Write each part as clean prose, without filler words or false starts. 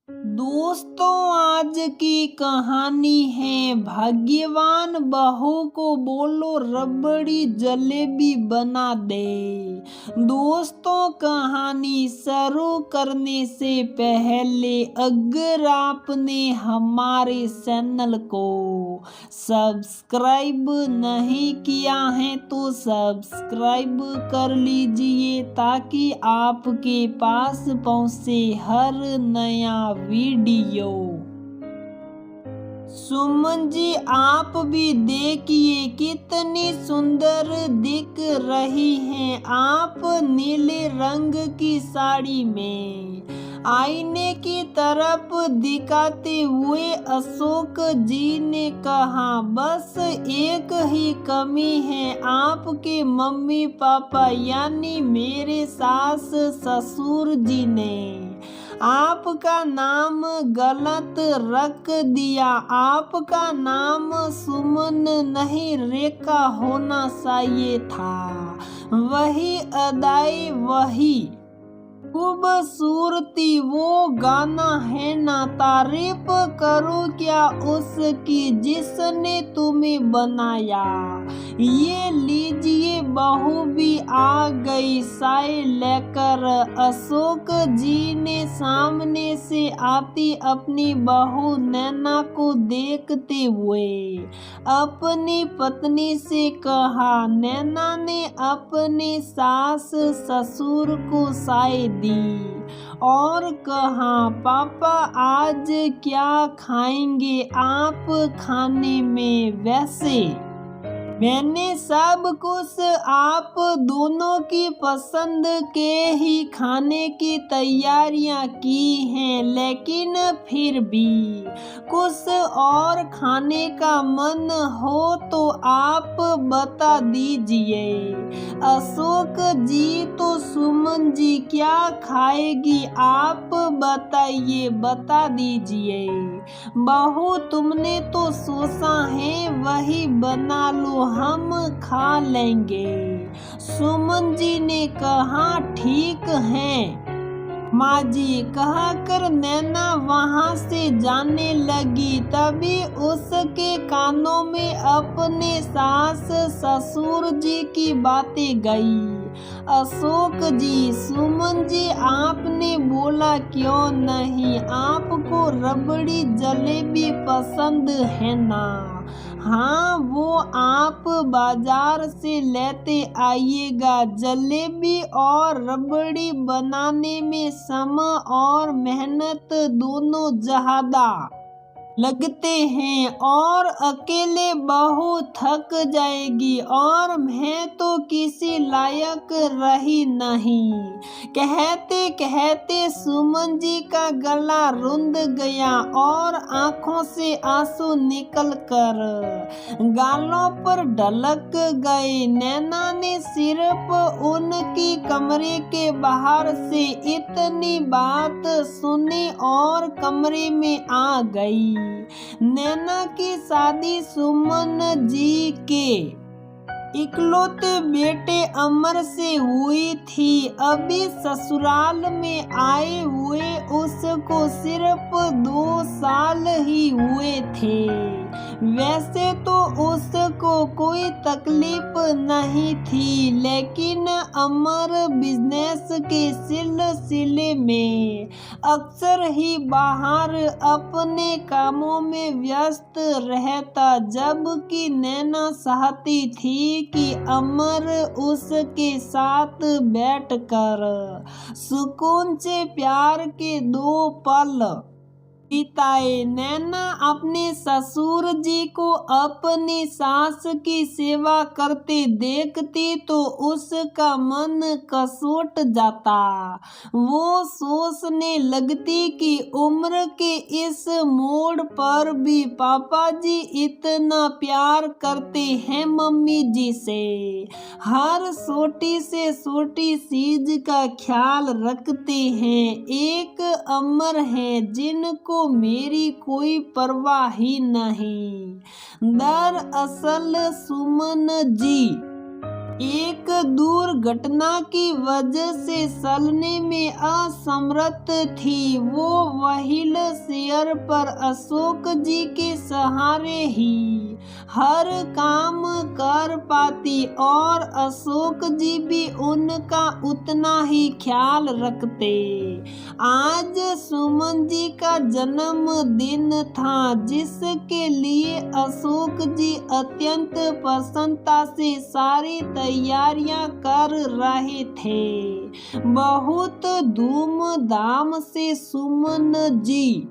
दोस्तों, आज की कहानी है भाग्यवान बहू को बोलो रबड़ी जलेबी बना दे। दोस्तों, कहानी शुरू करने से पहले अगर आपने हमारे चैनल को सब्सक्राइब नहीं किया है तो सब्सक्राइब कर लीजिए ताकि आपके पास पहुंचे हर नया वीडियो। सुमन जी, आप भी देखिए कितनी सुंदर दिख रही हैं आप नीले रंग की साड़ी में। आईने की तरफ दिखाते हुए अशोक जी ने कहा, बस एक ही कमी है आपके मम्मी पापा यानी मेरे सास ससुर जी ने आपका नाम गलत रख दिया। आपका नाम सुमन नहीं रेखा होना चाहिए था। वही अदाई वही खूबसूरती वो गाना है ना, तारीफ करो क्या उसकी जिसने तुम्हें बनाया। ये लीजिए बहू भी आ गई साई लेकर। अशोक जी ने सामने से आती अपनी बहू नैना को देखते हुए अपनी पत्नी से कहा। नैना ने अपने सास ससुर को साई दी और कहा, पापा आज क्या खाएंगे आप खाने में। वैसे मैंने सब कुछ आप दोनों की पसंद के ही खाने की तैयारियां की हैं, लेकिन फिर भी कुछ और खाने का मन हो तो आप बता दीजिए। अशोक जी, तो सुमन जी क्या खाएगी आप बताइए, बता दीजिए। बहू, तुमने तो सोचा है वही बना लो, हम खा लेंगे। सुमन जी ने कहा, ठीक है माँ जी कहकर नैना वहां से जाने लगी। तभी उसके कानों में अपने सास ससुर जी की बातें गई। अशोक जी, सुमन जी आपने बोला क्यों नहीं, आपको रबड़ी जलेबी पसंद है ना। हाँ, वो आप बाजार से लेते आइएगा। जलेबी और रबड़ी बनाने में समय और मेहनत दोनों ज्यादा लगते हैं और अकेले बहू थक जाएगी और मैं तो किसी लायक रही नहीं। कहते कहते सुमन जी का गला रुंध गया और आंखों से आंसू निकलकर गालों पर ढलक गए। नैना ने सिर्फ उनकी कमरे के बाहर से इतनी बात सुनी और कमरे में आ गई। नैना की शादी सुमन जी के इकलौते बेटे अमर से हुई थी। अभी ससुराल में आए हुए उसको सिर्फ 2 साल ही हुए थे। वैसे तो उसको कोई तकलीफ नहीं थी, लेकिन अमर बिजनेस के सिलसिले में अक्सर ही बाहर अपने कामों में व्यस्त रहता, जबकि नैना चाहती थी कि अमर उसके साथ बैठकर सुकून से प्यार के 2 पल बिताए। नैना अपने ससुर जी को अपनी सास की सेवा करते देखती तो उसका मन कसोट जाता। वो सोचने लगती कि उम्र के इस मोड़ पर भी पापा जी इतना प्यार करते हैं मम्मी जी से, हर छोटी से छोटी चीज का ख्याल रखते हैं। एक अमर है जिनको मेरी कोई परवाह ही नहीं। दरअसल सुमन जी एक दुर्घटना की वजह से चलने में असमर्थ थी। वो व्हील चेयर पर अशोक जी के सहारे ही हर काम कर पाती और अशोक जी भी उनका उतना ही ख्याल रखते। आज सुमन जी का जन्मदिन था, जिसके लिए अशोक जी अत्यंत प्रसन्नता से सारी तैयारियां कर रहे थे। बहुत धूमधाम से सुमन जी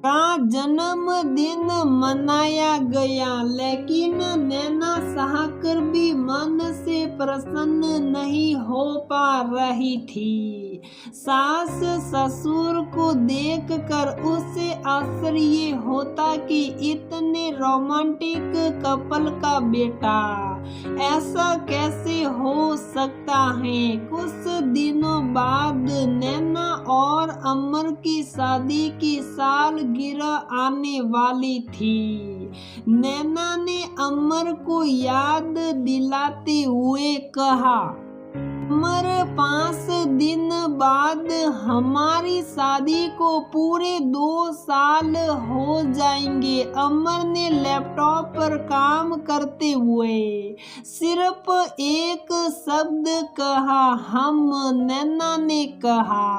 का जन्मदिन मनाया गया, लेकिन नैना साहकर भी मन से प्रसन्न नहीं हो पा रही थी। सास ससुर को देखकर उसे आश्चर्य होता कि इतने रोमांटिक कपल का बेटा ऐसा कैसे हो सकता है। कुछ दिनों बाद नैना और अमर की शादी की सालगिरह आने वाली थी। नैना ने अमर को याद दिलाते हुए कहा, अमर 5 दिन बाद हमारी शादी को पूरे 2 साल हो जाएंगे। अमर ने लैपटॉप पर काम करते हुए सिर्फ एक शब्द कहा, हम। नैना ने कहा,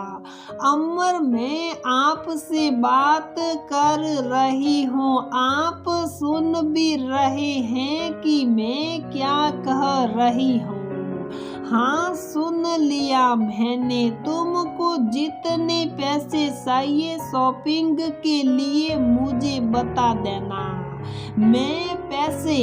अमर मैं आपसे बात कर रही हूँ, आप सुन भी रहे हैं कि मैं क्या कह रही हूँ। हाँ सुन लिया मैंने, तुमको जितने पैसे चाहिए शॉपिंग के लिए मुझे बता देना, मैं पैसे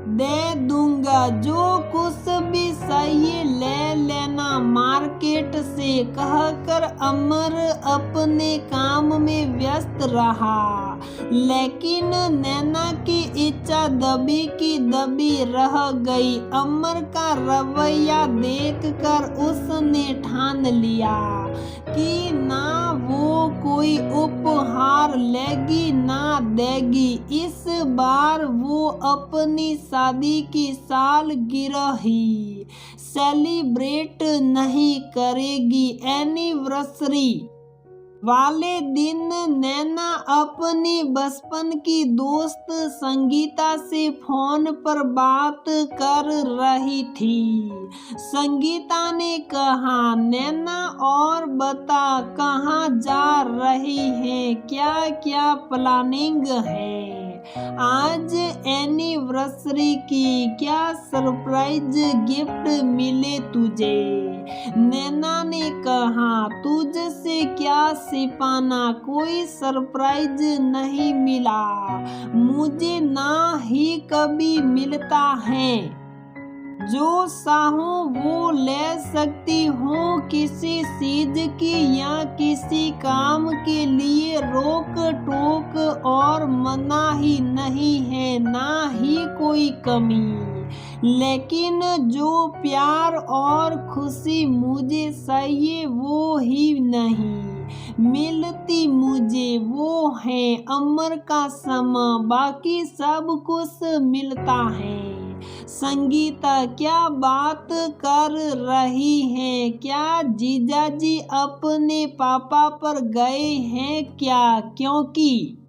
दे दूंगा। जो कुछ भी चाहिए ले लेना मार्केट से, कहकर अमर अपने काम में व्यस्त रहा। लेकिन नैना की इच्छा दबी की दबी रह गई। अमर का रवैया देखकर उसने ठान लिया कि ना वो कोई उपहार लेगी ना देगी। इस बार वो अपनी शादी की सालगिरह ही सेलिब्रेट नहीं करेगी। एनिवर्सरी वाले दिन नैना अपनी बचपन की दोस्त संगीता से फोन पर बात कर रही थी। संगीता ने कहा, नैना और बता कहाँ जा रही है, क्या क्या प्लानिंग है, आज एनिवर्सरी की क्या सरप्राइज गिफ्ट मिले तुझे। नैना ने कहा, तुझसे क्या छिपाना, कोई सरप्राइज नहीं मिला मुझे, ना ही कभी मिलता है। जो चाहूं वो ले सकती हूँ, किसी चीज की या किसी काम के लिए रोक टोक और मनाही नहीं है, ना ही कोई कमी। लेकिन जो प्यार और खुशी मुझे चाहिए वो ही नहीं मिलती मुझे, वो है अमर का समा, बाकी सब कुछ मिलता है। संगीता क्या बात कर रही है, क्या जीजाजी अपने पापा पर गए हैं क्या, क्योंकि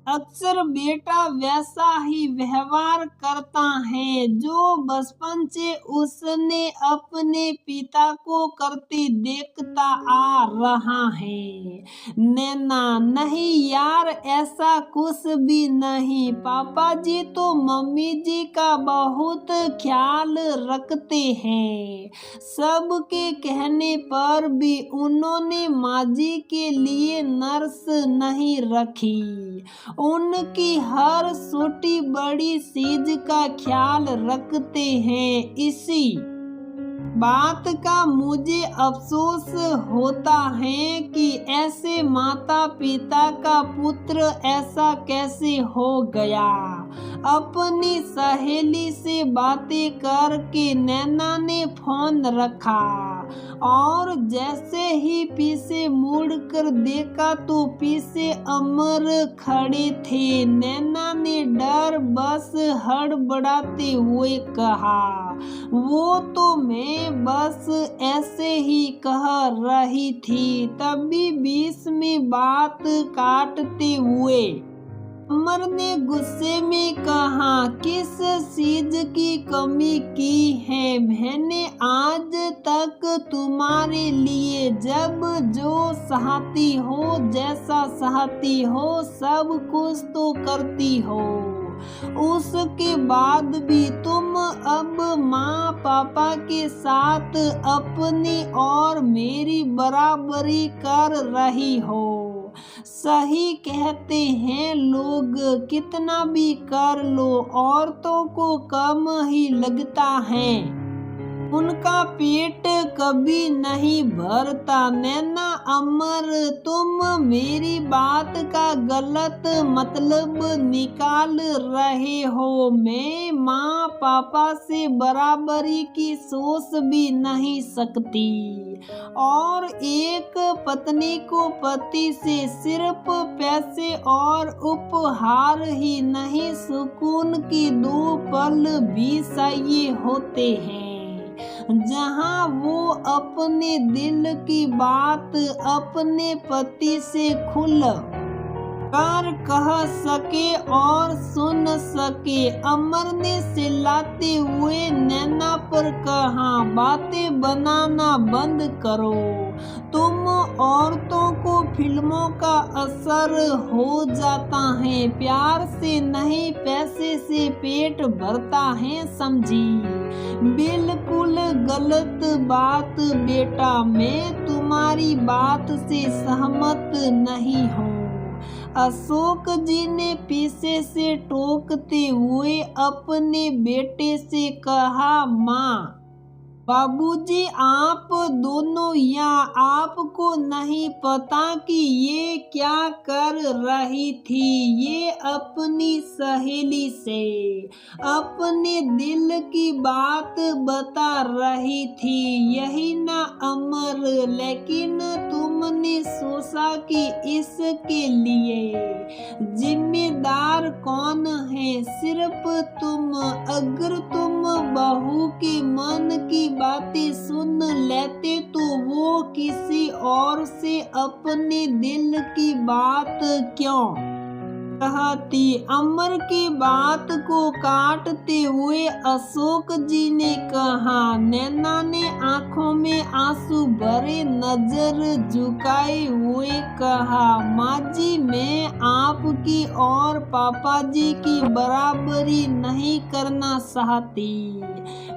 अक्सर बेटा वैसा ही व्यवहार करता है जो बचपन से उसने अपने पिता को करते देखता आ रहा है। नैना, नहीं यार ऐसा कुछ भी नहीं, पापा जी तो मम्मी जी का बहुत ख्याल रखते हैं। सबके कहने पर भी उन्होंने माँ जी के लिए नर्स नहीं रखी, उनकी हर छोटी बड़ी चीज का ख्याल रखते हैं। इसी बात का मुझे अफसोस होता है कि ऐसे माता पिता का पुत्र ऐसा कैसे हो गया। अपनी सहेली से बातें करके नैना ने फोन रखा और जैसे ही पीछे मुड़कर देखा तो पीछे अमर खड़े थे। नैना ने डर बस हड़बड़ाते हुए कहा, वो तो मैं बस ऐसे ही कह रही थी। तभी बीच में बात काटते हुए अमर ने गुस्से में कहा, किस चीज की कमी की है? मैंने आज तक तुम्हारे लिए जब जो चाहती हो, जैसा चाहती हो, सब कुछ तो करती हो। उसके बाद भी तुम अब माँ पापा के साथ अपनी और मेरी बराबरी कर रही हो। सही कहते हैं लोग, कितना भी कर लो औरतों को कम ही लगता है। उनका पेट कभी नहीं भरता। नैना, अमर, तुम मेरी बात का गलत मतलब निकाल रहे हो। मैं माँ पापा से बराबरी की सोच भी नहीं सकती, और एक पत्नी को पति से सिर्फ पैसे और उपहार ही नहीं, सुकून की 2 पल भी चाहिए होते हैं, जहां वो अपने दिल की बात अपने पति से खुल कर कह सके और सुन सके। अमर ने चिल्लाते हुए नैना पर कहा, बातें बनाना बंद करो। तुम औरतों को फिल्मों का असर हो जाता है, प्यार से नहीं पैसे से पेट भरता है, समझी? बिल्कुल गलत बात बेटा, मैं तुम्हारी बात से सहमत नहीं हूँ। अशोक जी ने पीछे से टोकते हुए अपने बेटे से कहा, माँ बाबूजी, आप दोनों यहाँ, आपको नहीं पता कि ये क्या कर रही थी? ये अपनी सहेली से अपने दिल की बात बता रही थी, यही ना अमर? लेकिन तुमने सोचा कि इसके लिए जिम्मेदार कौन है? सिर्फ तुम। अगर तुम बहू के मन की बातें सुन लेते तो वो किसी और से अपने दिल की बात क्यों कहती? अमर की बात को काटते हुए अशोक जी ने कहा। नैना ने आंखों में आंसू भरे नजर झुकाए हुए कहा, माँ जी, मैं आपकी और पापा जी की बराबरी नहीं करना चाहती।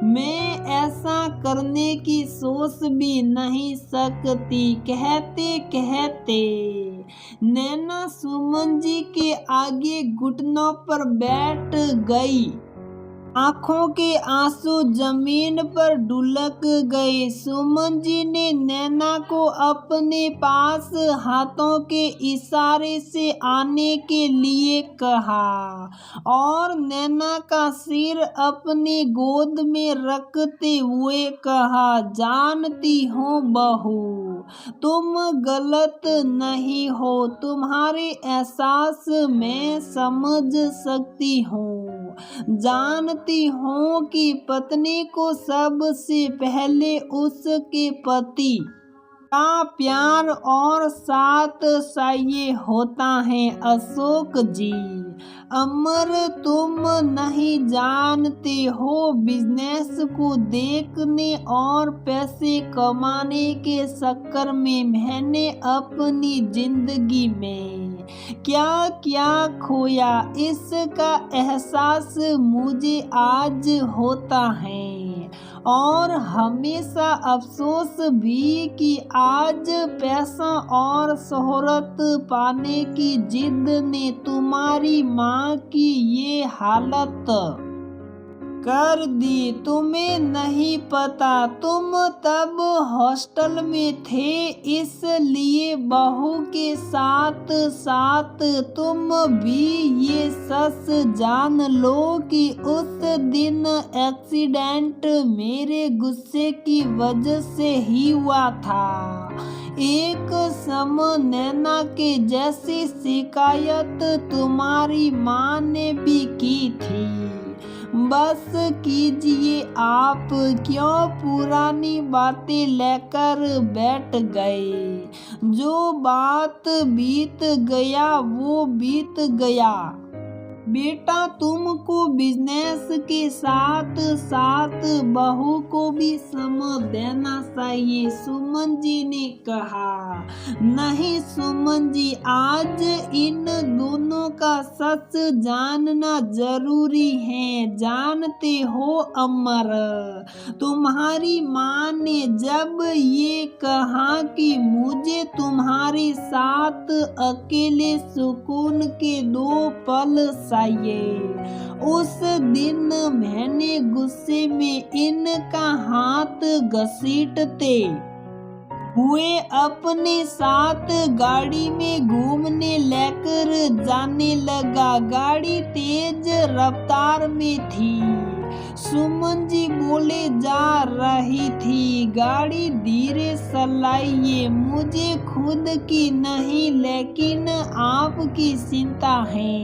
मैं ऐसा करने की सोच भी नहीं सकती। कहते कहते नैना सुमन जी के आगे घुटनों पर बैठ गई। आंखों के आंसू जमीन पर ढुलक गए। सुमन जी ने नैना को अपने पास हाथों के इशारे से आने के लिए कहा और नैना का सिर अपनी गोद में रखते हुए कहा, जानती हूँ बहू, तुम गलत नहीं हो। तुम्हारे एहसास मैं समझ सकती हूँ। जानती हूँ कि पत्नी को सबसे पहले उसके पति का प्यार और साथ चाहिए होता है अशोक जी। अमर, तुम नहीं जानते हो, बिजनेस को देखने और पैसे कमाने के चक्कर में मैंने अपनी जिंदगी में क्या क्या खोया, इसका एहसास मुझे आज होता है। और हमेशा अफसोस भी कि आज पैसा और शोहरत पाने की जिद ने तुम्हारी माँ की ये हालत कर दी। तुम्हें नहीं पता, तुम तब हॉस्टल में थे, इसलिए बहू के साथ साथ तुम भी ये सच जान लो कि उस दिन एक्सीडेंट मेरे गुस्से की वजह से ही हुआ था। एक समय नैना के जैसी शिकायत तुम्हारी माँ ने भी की थी। बस कीजिए आप, क्यों पुरानी बातें लेकर बैठ गए। जो बात बीत गया वो बीत गया। बेटा तुमको बिजनेस के साथ साथ बहू को भी समय देना चाहिए, सुमन जी ने कहा। नहीं सुमन जी, आज इन दोनों का सच जानना जरूरी है। जानते हो अमर, तुम्हारी माँ ने जब ये कहा कि मुझे तुम्हारे साथ अकेले सुकून के 2 पल उस दिन मैंने गुस्से में इनका हाथ घसीटते हुए अपने साथ गाड़ी में घूमने लेकर जाने लगा। गाड़ी तेज रफ्तार में थी। सुमन जी बोले जा रही थी, गाड़ी धीरे चलाइए, मुझे खुद की नहीं लेकिन आपकी चिंता है,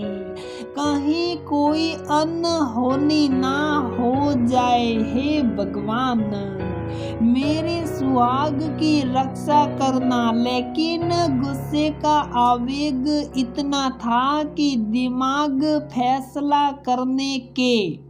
कहीं कोई अनहोनी ना हो जाए। हे भगवान, मेरे सुहाग की रक्षा करना। लेकिन गुस्से का आवेग इतना था कि दिमाग फैसला करने के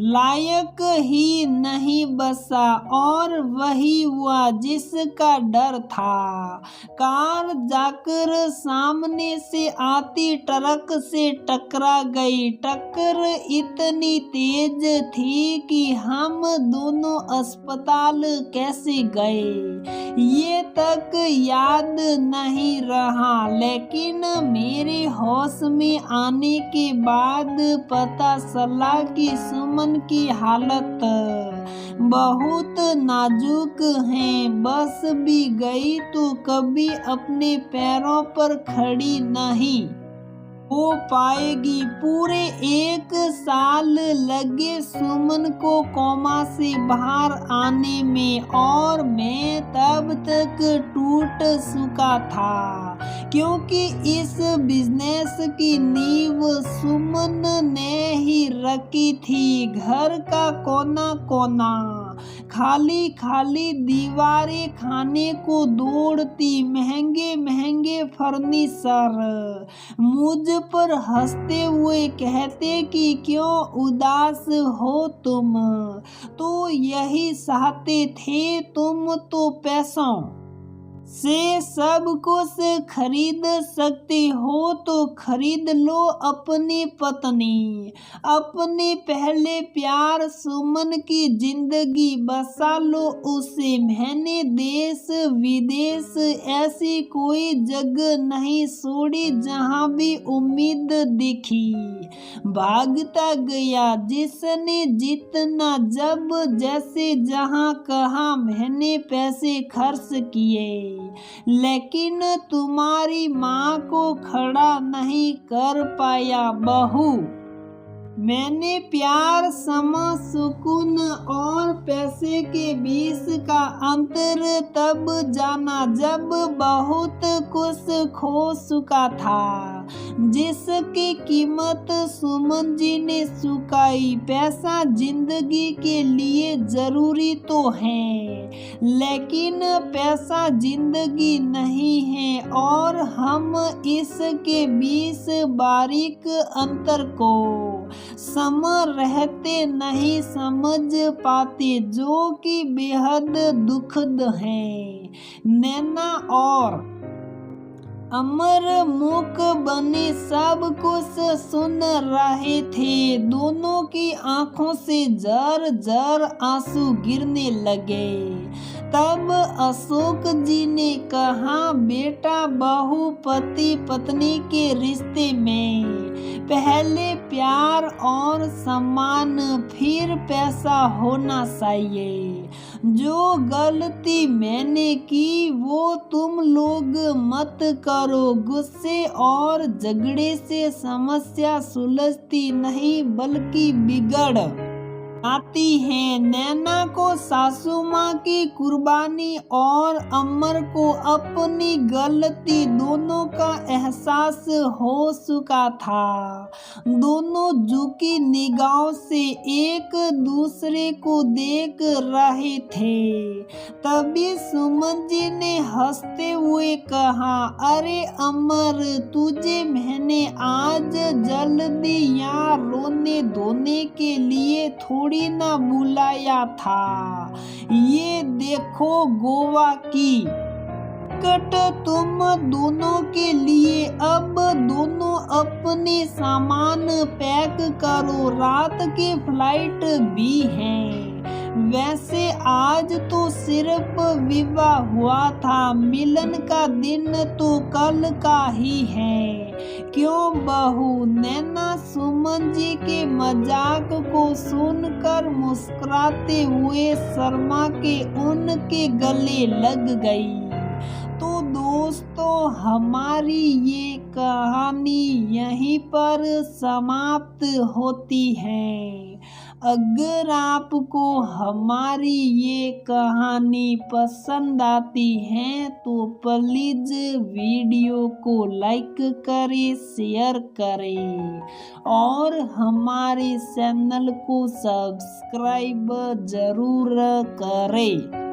लायक ही नहीं बचा, और वही हुआ जिसका डर था। कार जाकर सामने से आती ट्रक से टकरा गई। टक्कर इतनी तेज थी कि हम दोनों अस्पताल कैसे गए ये तक याद नहीं रहा, लेकिन मेरे होश में आने के बाद पता चला कि सुमन की हालत बहुत नाजुक है। बस भी गई तो कभी अपने पैरों पर खड़ी नहीं हो पाएगी। पूरे 1 साल लगे सुमन को कोमा से बाहर आने में, और मैं तब तक टूट चुका था, क्योंकि इस बिजनेस की नींव सुमन ने ही रखी थी। घर का कोना कोना खाली खाली दीवारें खाने को दौड़ती, महंगे महंगे फर्नीचर मुझ पर हंसते हुए कहते कि क्यों उदास हो तुम, तो यही चाहते थे, तुम तो पैसों से सब कुछ खरीद सकते हो तो खरीद लो अपनी पत्नी, अपने पहले प्यार सुमन की जिंदगी बसा लो उसे। मैंने देश विदेश ऐसी कोई जगह नहीं छोड़ी जहां भी उम्मीद दिखी, भागता गया जिसने जितना जब जैसे जहां कहा मैंने पैसे खर्च किए, लेकिन तुम्हारी माँ को खड़ा नहीं कर पाया। बहू, मैंने प्यार, समय, सुकून और पैसे के बीच का अंतर तब जाना जब बहुत कुछ खो चुका था, जिसकी कीमत सुमन जी ने चुकाई। पैसा जिंदगी के लिए जरूरी तो है, लेकिन पैसा जिंदगी नहीं है, और हम इसके बीच बारीक अंतर को समय रहते नहीं समझ पाते, जो कि बेहद दुखद है। नैना और अमर मूक बने सब कुछ सुन रहे थे। दोनों की आंखों से झर झर आंसू गिरने लगे। तब अशोक जी ने कहा, बेटा, बहू पति पत्नी के रिश्ते में पहले प्यार और सम्मान, फिर पैसा होना चाहिए। जो गलती मैंने की वो तुम लोग मत करो। गुस्से और झगड़े से समस्या सुलझती नहीं बल्कि बिगड़ आती है। नैना को सासू माँ की कुर्बानी और अमर को अपनी गलती दोनों का एहसास हो चुका था। दोनों झुकी निगाहों से एक दूसरे को देख रहे थे। तभी सुमन जी ने हंसते हुए कहा, अरे अमर, तुझे मैंने आज जल्दी यहाँ रोने धोने के लिए थोड़ी ना बुलाया था। ये देखो गोवा की टिकट तुम दोनों के लिए। अब दोनों अपने सामान पैक करो, रात की फ्लाइट भी है। वैसे आज तो सिर्फ विवाह हुआ था, मिलन का दिन तो कल का ही है। क्यों बहू? नैना सुमन जी के मजाक को सुनकर मुस्कुराते हुए शर्मा के उनके गले लग गई। तो दोस्तों, हमारी ये कहानी यहीं पर समाप्त होती है। अगर आपको हमारी ये कहानी पसंद आती है तो प्लीज वीडियो को लाइक करें, शेयर करें और हमारे चैनल को सब्सक्राइब जरूर करें।